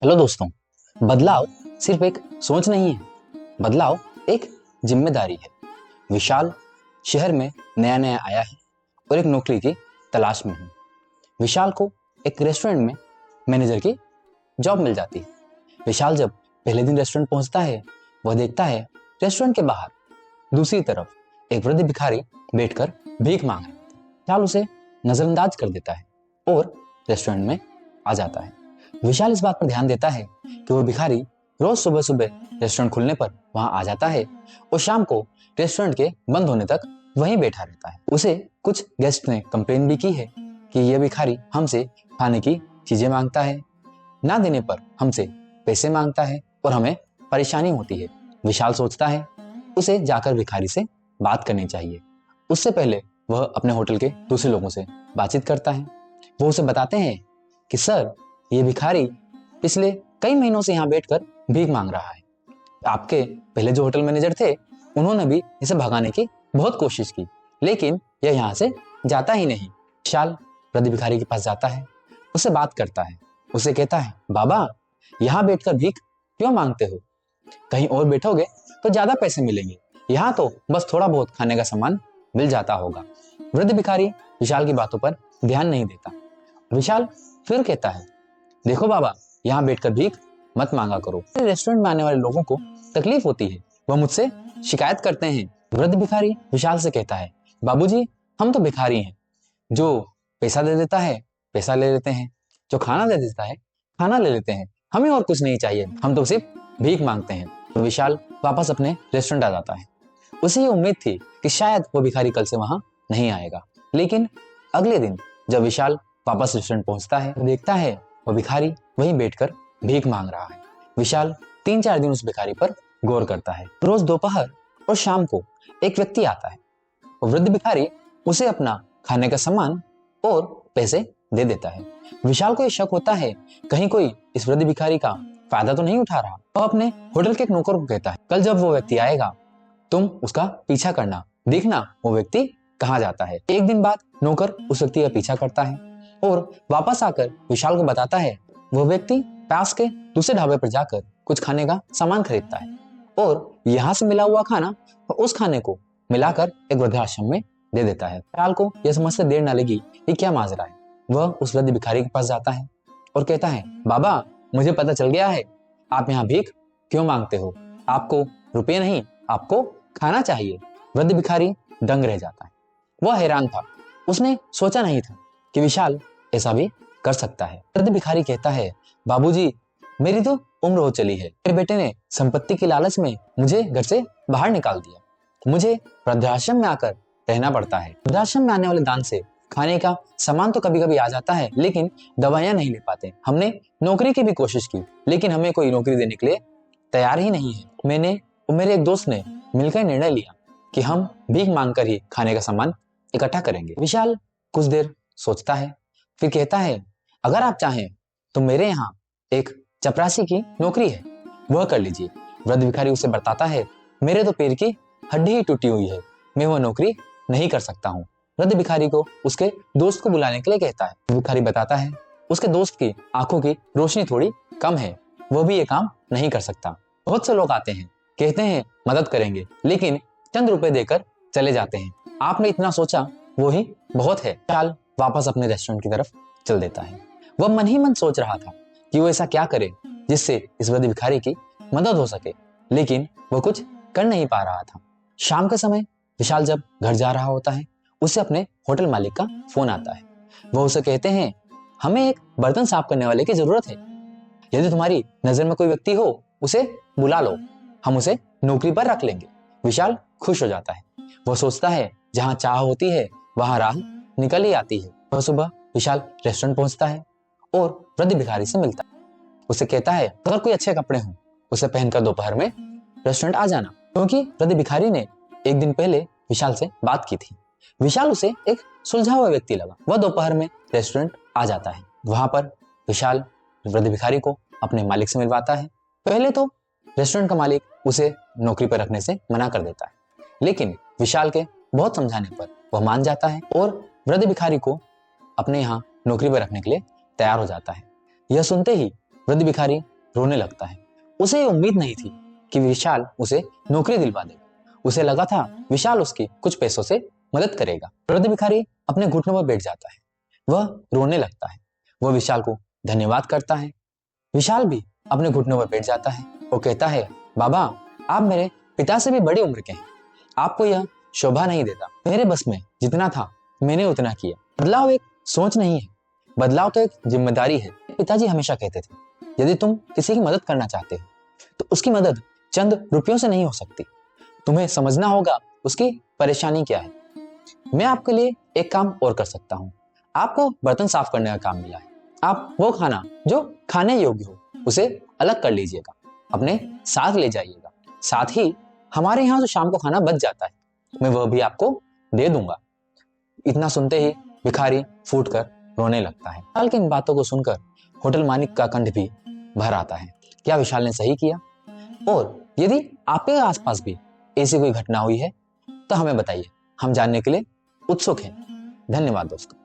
Hello दोस्तों। बदलाव सिर्फ एक सोच नहीं है, बदलाव एक जिम्मेदारी है। विशाल शहर में नया नया आया है और एक नौकरी की तलाश में है। विशाल को एक रेस्टोरेंट में मैनेजर की जॉब मिल जाती है। विशाल जब पहले दिन रेस्टोरेंट पहुंचता है, वह देखता है रेस्टोरेंट के बाहर दूसरी तरफ एक वृद्ध भिखारी बैठकर भीख मांग रहा है। विशाल उसे नजरअंदाज कर देता है और रेस्टोरेंट में आ जाता है। विशाल इस बात पर ध्यान देता है कि वो भिखारी रोज सुबह सुबह रेस्टोरेंट खुलने पर वहां आ जाता है और शाम को रेस्टोरेंट के बंद होने तक वहीं बैठा रहता है। उसे कुछ गेस्ट ने कंप्लेन भी की है कि यह भिखारी हमसे खाने की चीजें मांगता है, ना देने पर हमसे पैसे मांगता है और हमें परेशानी होती है। विशाल सोचता है उसे जाकर भिखारी से बात करनी चाहिए। उससे पहले वह अपने होटल के दूसरे लोगों से बातचीत करता है। वो उसे बताते हैं कि सर, ये भिखारी पिछले कई महीनों से यहाँ बैठकर भीख मांग रहा है। आपके पहले जो होटल मैनेजर थे, उन्होंने भी इसे भगाने की बहुत कोशिश की, लेकिन यह यहाँ से जाता ही नहीं। विशाल वृद्ध भिखारी के पास जाता है, उससे बात करता है, उसे कहता है, बाबा, यहाँ बैठकर भीख क्यों मांगते हो? कहीं और बैठोगे तो ज्यादा पैसे मिलेंगे, यहाँ तो बस थोड़ा बहुत खाने का सामान मिल जाता होगा। वृद्ध भिखारी विशाल की बातों पर ध्यान नहीं देता। विशाल फिर कहता है, देखो बाबा, यहाँ बैठकर भीख मत मांगा करो। रेस्टोरेंट में आने वाले लोगों को तकलीफ होती है, वह मुझसे शिकायत करते हैं। वृद्ध भिखारी विशाल से कहता है, बाबूजी, हम तो भिखारी हैं। जो पैसा दे देता है पैसा ले लेते हैं, जो खाना दे देता है खाना ले लेते हैं, हमें और कुछ नहीं चाहिए, हम तो सिर्फ भीख मांगते हैं। तो विशाल वापस अपने रेस्टोरेंट आ जाता है। उसे ये उम्मीद थी कि शायद वो भिखारी कल से वहां नहीं आएगा, लेकिन अगले दिन जब विशाल वापस रेस्टोरेंट पहुंचता है, देखता है वो भिखारी वहीं बैठकर भीख मांग रहा है। विशाल 3-4 दिन उस भिखारी पर गौर करता है। रोज दोपहर और शाम को एक व्यक्ति आता है और वृद्ध भिखारी उसे अपना खाने का सामान और पैसे दे देता है। विशाल को यह शक होता है कहीं कोई इस वृद्ध भिखारी का फायदा तो नहीं उठा रहा। वह अपने होटल के एक नौकर को कहता है, कल जब वो व्यक्ति आएगा तुम उसका पीछा करना, देखना वो व्यक्ति कहाँ जाता है। एक दिन बाद नौकर उस व्यक्ति का पीछा करता है और वापस आकर विशाल को बताता है वह व्यक्ति पास के दूसरे ढाबे पर जाकर कुछ खाने का सामान खरीदता है और यहाँ से मिला हुआ खाना उस खाने को मिलाकर एक वृद्धाश्रम में दे देता है। विशाल को यह समझते देर न लगी ये क्या माजरा है। वह उस वृद्ध भिखारी के पास जाता है और कहता है, बाबा, मुझे पता चल गया है आप यहाँ भीख क्यों मांगते हो। आपको रुपये नहीं, आपको खाना चाहिए। वृद्ध भिखारी दंग रह जाता है। वह हैरान था, उसने सोचा नहीं था कि विशाल ऐसा भी कर सकता है। वृद्ध भिखारी कहता है, बाबूजी, मेरी तो उम्र हो चली है, मेरे बेटे ने संपत्ति के लालच में मुझे घर से बाहर निकाल दिया। मुझे वृद्धाश्रम में आकर रहना पड़ता है। वृद्धाश्रम में आने वाले दान से खाने का सामान तो कभी कभी आ जाता है, लेकिन दवाइयां नहीं ले पाते। हमने नौकरी की भी कोशिश की, लेकिन हमें कोई नौकरी देने के लिए तैयार ही नहीं है। मैंने और मेरे एक दोस्त ने मिलकर निर्णय लिया कि हम भीख मांगकर ही खाने का सामान इकट्ठा करेंगे। विशाल कुछ देर सोचता है, फिर कहता है, अगर आप चाहें तो मेरे यहाँ एक चपरासी की नौकरी है, वह कर लीजिए। वृद्ध भिखारी उसे बताता है, मेरे तो पैर की हड्डी ही टूटी हुई है, मैं वह नौकरी नहीं कर सकता हूँ। वृद्ध भिखारी को उसके दोस्त को बुलाने के लिए कहता है। भिखारी बताता है उसके दोस्त की आंखों की रोशनी थोड़ी कम है, वह भी ये काम नहीं कर सकता। बहुत से लोग आते हैं, कहते हैं मदद करेंगे, लेकिन चंद रुपए देकर चले जाते हैं। आपने इतना सोचा वो ही बहुत है। विशाल वापस अपने रेस्टोरेंट की तरफ चल देता है। वह मन ही मन सोच रहा था कि वो ऐसा क्या करे जिससे इस वृद्ध भिखारी की मदद हो सके, लेकिन वह कुछ कर नहीं पा रहा था। शाम के समय विशाल जब घर जा रहा होता है, उसे अपने होटल मालिक का फोन आता है। वह उसे कहते हैं, हमें एक बर्तन साफ करने वाले की जरूरत है। यदि तुम्हारी नजर में कोई व्यक्ति हो उसे बुला लो, हम उसे नौकरी पर रख लेंगे। विशाल खुश हो जाता है। वह सोचता है जहां चाह होती है वहां राह निकल ही आती है। वह सुबह विशाल रेस्टोरेंट पहुंचता है और वृद्ध भिखारी से मिलता है। उसे कहता है, अगर कोई अच्छे कपड़े हों उसे पहनकर दोपहर में रेस्टोरेंट आ जाना, क्योंकि वृद्ध भिखारी ने एक दिन पहले विशाल से बात की थी। विशाल उसे एक सुलझा हुआ व्यक्ति लगा। वह दोपहर में रेस्टोरेंट आ जाता है। वहां पर विशाल वृद्ध भिखारी को अपने मालिक से मिलवाता है। पहले तो रेस्टोरेंट का मालिक उसे नौकरी पर रखने से मना कर देता है, लेकिन विशाल के बहुत समझाने पर वह मान जाता है और वृद्ध भिखारी को अपने यहाँ नौकरी पर रखने के लिए तैयार हो जाता है। यह सुनते ही वृद्ध भिखारी रोने लगता है। उसे उम्मीद नहीं थी कि विशाल उसे नौकरी दिलवा देगा। उसे लगा था विशाल उसकी कुछ पैसों से मदद करेगा। वृद्ध भिखारी अपने घुटनों पर बैठ जाता है। वह रोने लगता है। वह विशाल को धन्यवाद करता है। विशाल भी अपने घुटनों पर बैठ जाता है। वो कहता है, बाबा, आप मेरे पिता से भी बड़ी उम्र के हैं। आपको यह शोभा नहीं देता। मेरे बस में जितना था मैंने उतना किया। बदलाव एक सोच नहीं है, बदलाव तो एक जिम्मेदारी है। पिताजी हमेशा कहते थे, यदि तुम किसी की मदद करना चाहते हो तो उसकी मदद चंद रुपयों से नहीं हो सकती। तुम्हें समझना होगा उसकी परेशानी क्या है। मैं आपके लिए एक काम और कर सकता हूँ। आपको बर्तन साफ करने का काम मिला है। आप वो खाना जो खाने योग्य हो उसे अलग कर लीजिएगा, अपने साथ ले जाइएगा। साथ ही हमारे यहाँ जो शाम को खाना बच जाता है मैं वह भी आपको दे दूंगा। इतना सुनते ही भिखारी फूटकर रोने लगता है। विशाल की इन बातों को सुनकर होटल मालिक का कंठ भी भर आता है। क्या विशाल ने सही किया? और यदि आपके आसपास भी ऐसी कोई घटना हुई है तो हमें बताइए, हम जानने के लिए उत्सुक हैं। धन्यवाद दोस्तों।